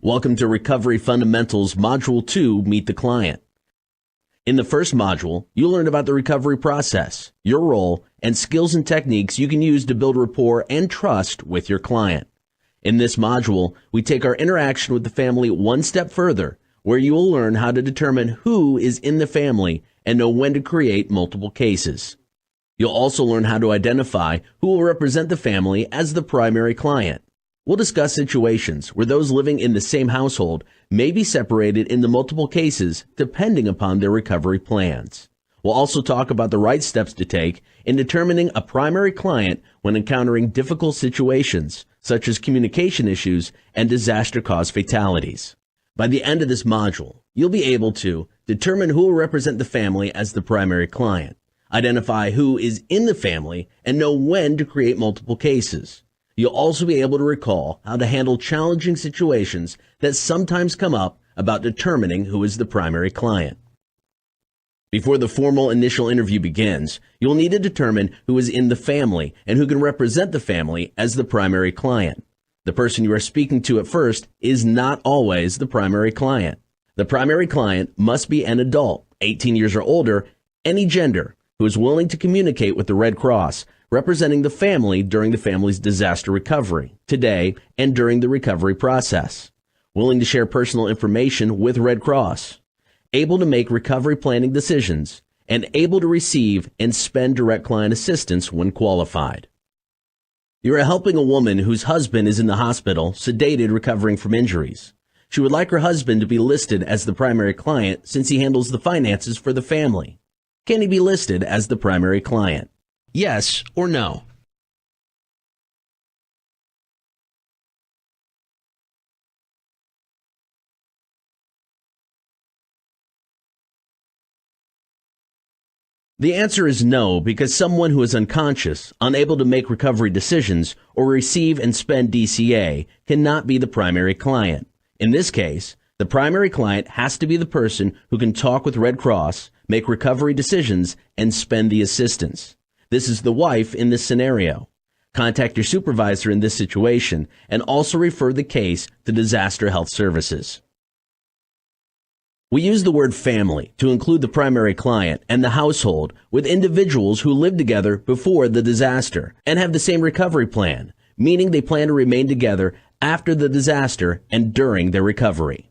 Welcome to Recovery Fundamentals Module 2, Meet the Client. In the first module, you'll learn about the recovery process, your role, and skills and techniques you can use to build rapport and trust with your client. In this module, we take our interaction with the family one step further, where you will learn how to determine who is in the family and know when to create multiple cases. You'll also learn how to identify who will represent the family as the primary client. We'll discuss situations where those living in the same household may be separated into multiple cases depending upon their recovery plans. We'll also talk about the right steps to take in determining a primary client when encountering difficult situations, such as communication issues and disaster-caused fatalities. By the end of this module, you'll be able to determine who will represent the family as the primary client, identify who is in the family, and know when to create multiple cases. You'll also be able to recall how to handle challenging situations that sometimes come up about determining who is the primary client. Before the formal initial interview begins, you'll need to determine who is in the family and who can represent the family as the primary client. The person you are speaking to at first is not always the primary client. The primary client must be an adult, 18 years or older, any gender, who is willing to communicate with the Red Cross, representing the family during the family's disaster recovery, today, and during the recovery process. Willing to share personal information with Red Cross. Able to make recovery planning decisions, and able to receive and spend direct client assistance when qualified. You are helping a woman whose husband is in the hospital, sedated, recovering from injuries. She would like her husband to be listed as the primary client since he handles the finances for the family. Can he be listed as the primary client? Yes or no? The answer is no, because someone who is unconscious, unable to make recovery decisions, or receive and spend DCA cannot be the primary client. In this case, the primary client has to be the person who can talk with Red Cross, make recovery decisions, and spend the assistance. This is the wife in this scenario. Contact your supervisor in this situation and also refer the case to Disaster Health Services. We use the word family to include the primary client and the household with individuals who lived together before the disaster and have the same recovery plan, meaning they plan to remain together after the disaster and during their recovery.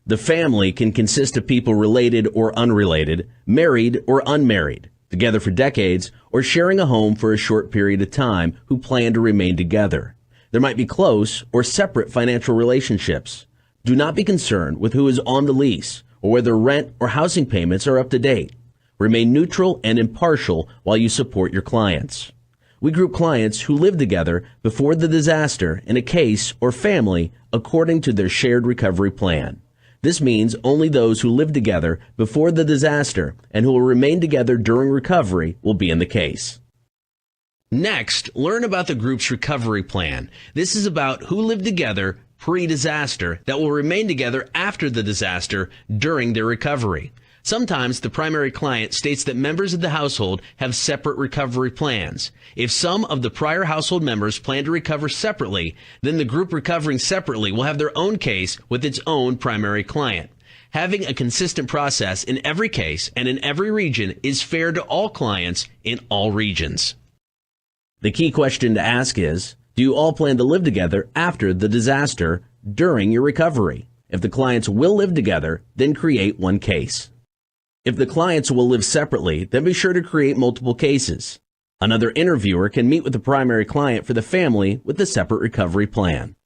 The family can consist of people related or unrelated, married or unmarried, together for decades, or sharing a home for a short period of time who plan to remain together. There might be close or separate financial relationships. Do not be concerned with who is on the lease or whether rent or housing payments are up to date. Remain neutral and impartial while you support your clients. We group clients who lived together before the disaster in a case or family according to their shared recovery plan. This means only those who lived together before the disaster and who will remain together during recovery will be in the case. Next, learn about the group's recovery plan. This is about who lived together pre-disaster that will remain together after the disaster during their recovery. Sometimes the primary client states that members of the household have separate recovery plans. If some of the prior household members plan to recover separately, then the group recovering separately will have their own case with its own primary client. Having a consistent process in every case and in every region is fair to all clients in all regions. The key question to ask is, do you all plan to live together after the disaster during your recovery? If the clients will live together, then create one case. If the clients will live separately, then be sure to create multiple cases. Another interviewer can meet with the primary client for the family with a separate recovery plan.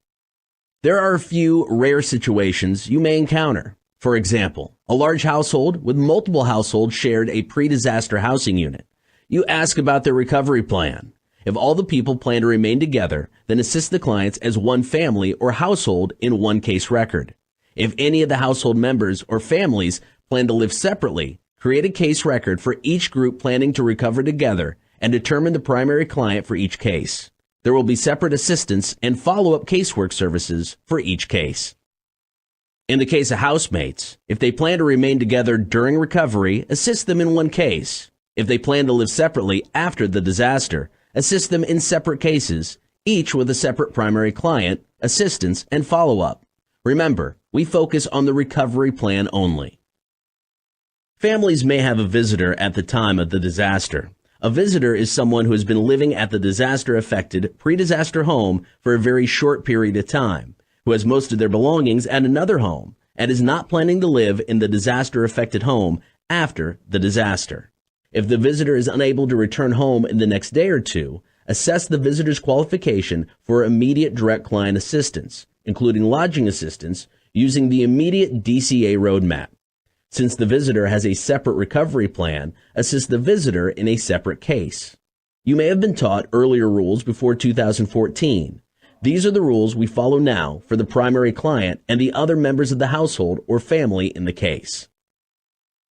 There are a few rare situations you may encounter. For example, a large household with multiple households shared a pre-disaster housing unit. You ask about their recovery plan. If all the people plan to remain together, then assist the clients as one family or household in one case record. If any of the household members or families plan to live separately, create a case record for each group planning to recover together and determine the primary client for each case. There will be separate assistance and follow-up casework services for each case. In the case of housemates, if they plan to remain together during recovery, assist them in one case. If they plan to live separately after the disaster, assist them in separate cases, each with a separate primary client, assistance, and follow-up. Remember, we focus on the recovery plan only. Families may have a visitor at the time of the disaster. A visitor is someone who has been living at the disaster-affected pre-disaster home for a very short period of time, who has most of their belongings at another home, and is not planning to live in the disaster-affected home after the disaster. If the visitor is unable to return home in the next day or two, assess the visitor's qualification for immediate direct client assistance, including lodging assistance, using the immediate DCA roadmap. Since the visitor has a separate recovery plan, assist the visitor in a separate case. You may have been taught earlier rules before 2014. These are the rules we follow now for the primary client and the other members of the household or family in the case.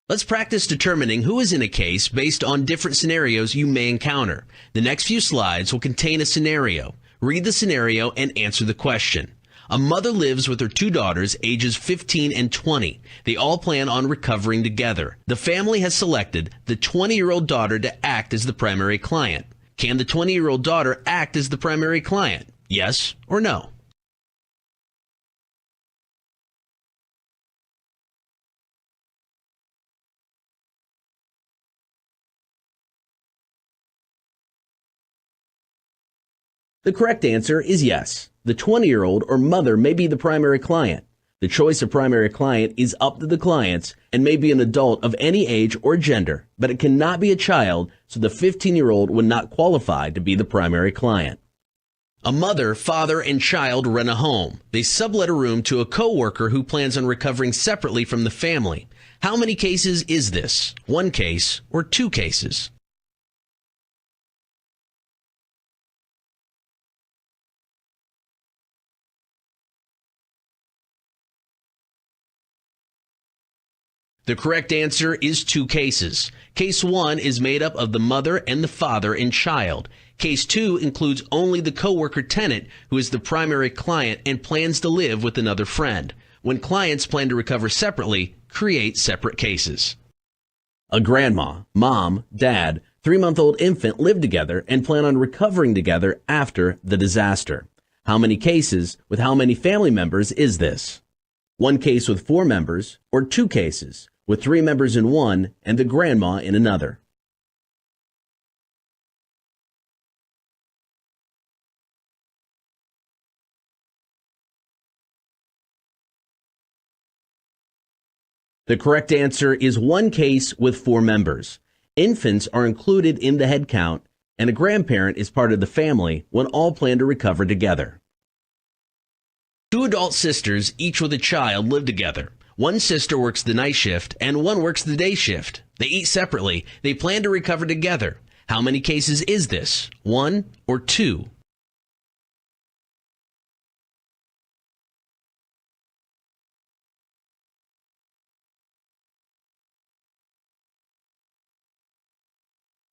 Let's practice determining who is in a case based on different scenarios you may encounter. The next few slides will contain a scenario. Read the scenario and answer the question. A mother lives with her two daughters, ages 15 and 20. They all plan on recovering together. The family has selected the 20-year-old daughter to act as the primary client. Can the 20-year-old daughter act as the primary client? Yes or no? The correct answer is yes. The 20-year-old or mother may be the primary client. The choice of primary client is up to the clients and may be an adult of any age or gender, but it cannot be a child, so the 15-year-old would not qualify to be the primary client. A mother, father, and child rent a home. They sublet a room to a coworker who plans on recovering separately from the family. How many cases is this? One case or two cases? The correct answer is two cases. Case 1 is made up of the mother and the father and child. Case 2 includes only the coworker tenant, who is the primary client and plans to live with another friend. When clients plan to recover separately, create separate cases. A grandma, mom, dad, 3-month-old infant live together and plan on recovering together after the disaster. How many cases with how many family members is this? One case with 4 members, or two cases with 3 members in one and the grandma in another? The correct answer is one case with 4 members. Infants are included in the head count, and a grandparent is part of the family when all plan to recover together. 2 adult sisters, each with a child, live together. One sister works the night shift and one works the day shift. They eat separately. They plan to recover together. How many cases is this? One or two?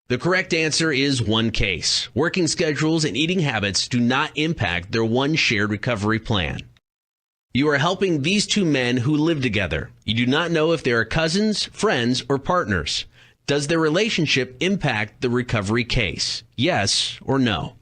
The correct answer is one case. Working schedules and eating habits do not impact their one shared recovery plan. You are helping these 2 men who live together. You do not know if they are cousins, friends, or partners. Does their relationship impact the recovery case? Yes or no?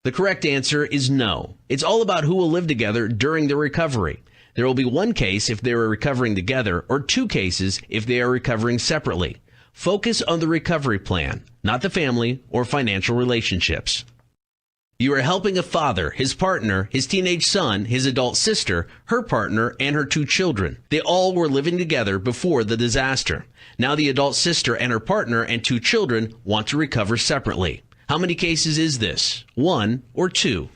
The correct answer is no. It's all about who will live together during the recovery. There will be one case if they are recovering together, or 2 cases if they are recovering separately. Focus on the recovery plan, not the family or financial relationships. You are helping a father, his partner, his teenage son, his adult sister, her partner, and her 2 children. They all were living together before the disaster. Now the adult sister and her partner and 2 children want to recover separately. How many cases is this? One or two?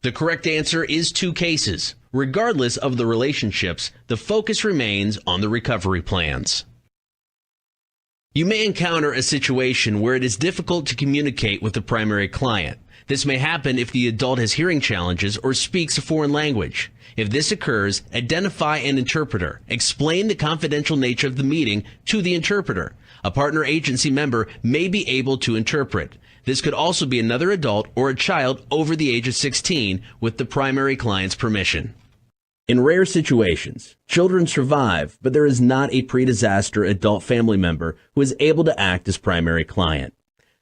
The correct answer is 2 cases. Regardless of the relationships, the focus remains on the recovery plans. You may encounter a situation where it is difficult to communicate with the primary client. This may happen if the adult has hearing challenges or speaks a foreign language. If this occurs, identify an interpreter. Explain the confidential nature of the meeting to the interpreter. A partner agency member may be able to interpret. This could also be another adult or a child over the age of 16 with the primary client's permission. In rare situations, children survive, but there is not a pre-disaster adult family member who is able to act as primary client.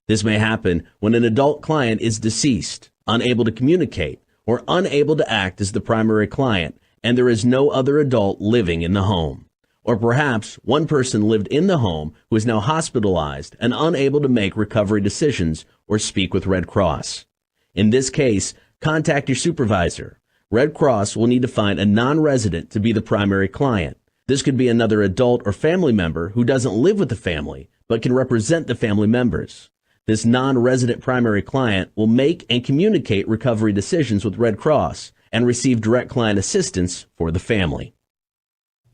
This may happen when an adult client is deceased, unable to communicate, or unable to act as the primary client, and there is no other adult living in the home. Or perhaps one person lived in the home who is now hospitalized and unable to make recovery decisions or speak with Red Cross. In this case, contact your supervisor. Red Cross will need to find a non-resident to be the primary client. This could be another adult or family member who doesn't live with the family, but can represent the family members. This non-resident primary client will make and communicate recovery decisions with Red Cross and receive direct client assistance for the family.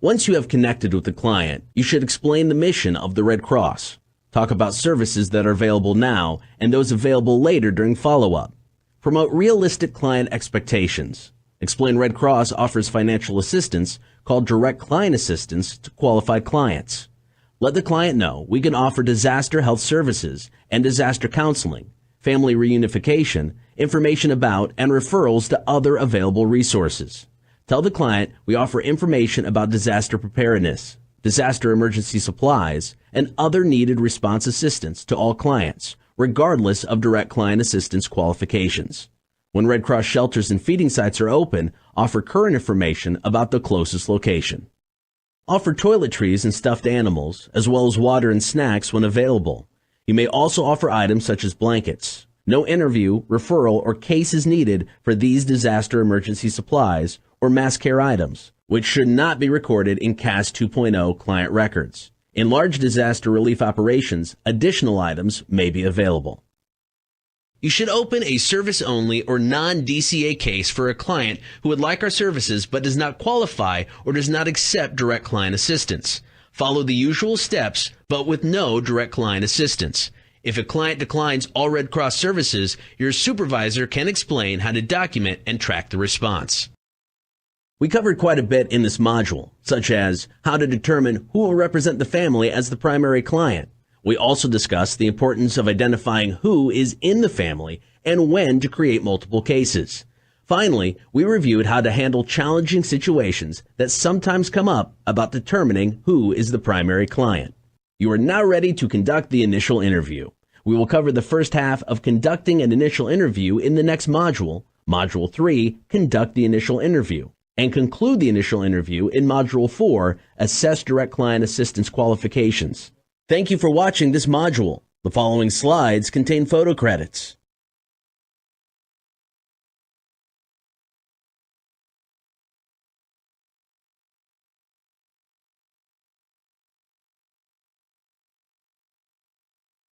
Once you have connected with the client, you should explain the mission of the Red Cross. Talk about services that are available now and those available later during follow-up. Promote realistic client expectations. Explain Red Cross offers financial assistance called direct client assistance to qualified clients. Let the client know we can offer disaster health services and disaster counseling, family reunification, information about and referrals to other available resources. Tell the client we offer information about disaster preparedness, disaster emergency supplies, and other needed response assistance to all clients, regardless of direct client assistance qualifications. When Red Cross shelters and feeding sites are open, offer current information about the closest location. Offer toiletries and stuffed animals, as well as water and snacks when available. You may also offer items such as blankets. No interview, referral, or case is needed for these disaster emergency supplies or mass care items, which should not be recorded in CAS 2.0 client records. In large disaster relief operations, additional items may be available. You should open a service-only or non-DCA case for a client who would like our services but does not qualify or does not accept direct client assistance. Follow the usual steps, but with no direct client assistance. If a client declines all Red Cross services, your supervisor can explain how to document and track the response. We covered quite a bit in this module, such as how to determine who will represent the family as the primary client. We also discussed the importance of identifying who is in the family and when to create multiple cases. Finally, we reviewed how to handle challenging situations that sometimes come up about determining who is the primary client. You are now ready to conduct the initial interview. We will cover the first half of conducting an initial interview in the next module, Module 3, Conduct the Initial Interview, and conclude the initial interview in Module 4, Assess Direct Client Assistance Qualifications. Thank you for watching this module. The following slides contain photo credits.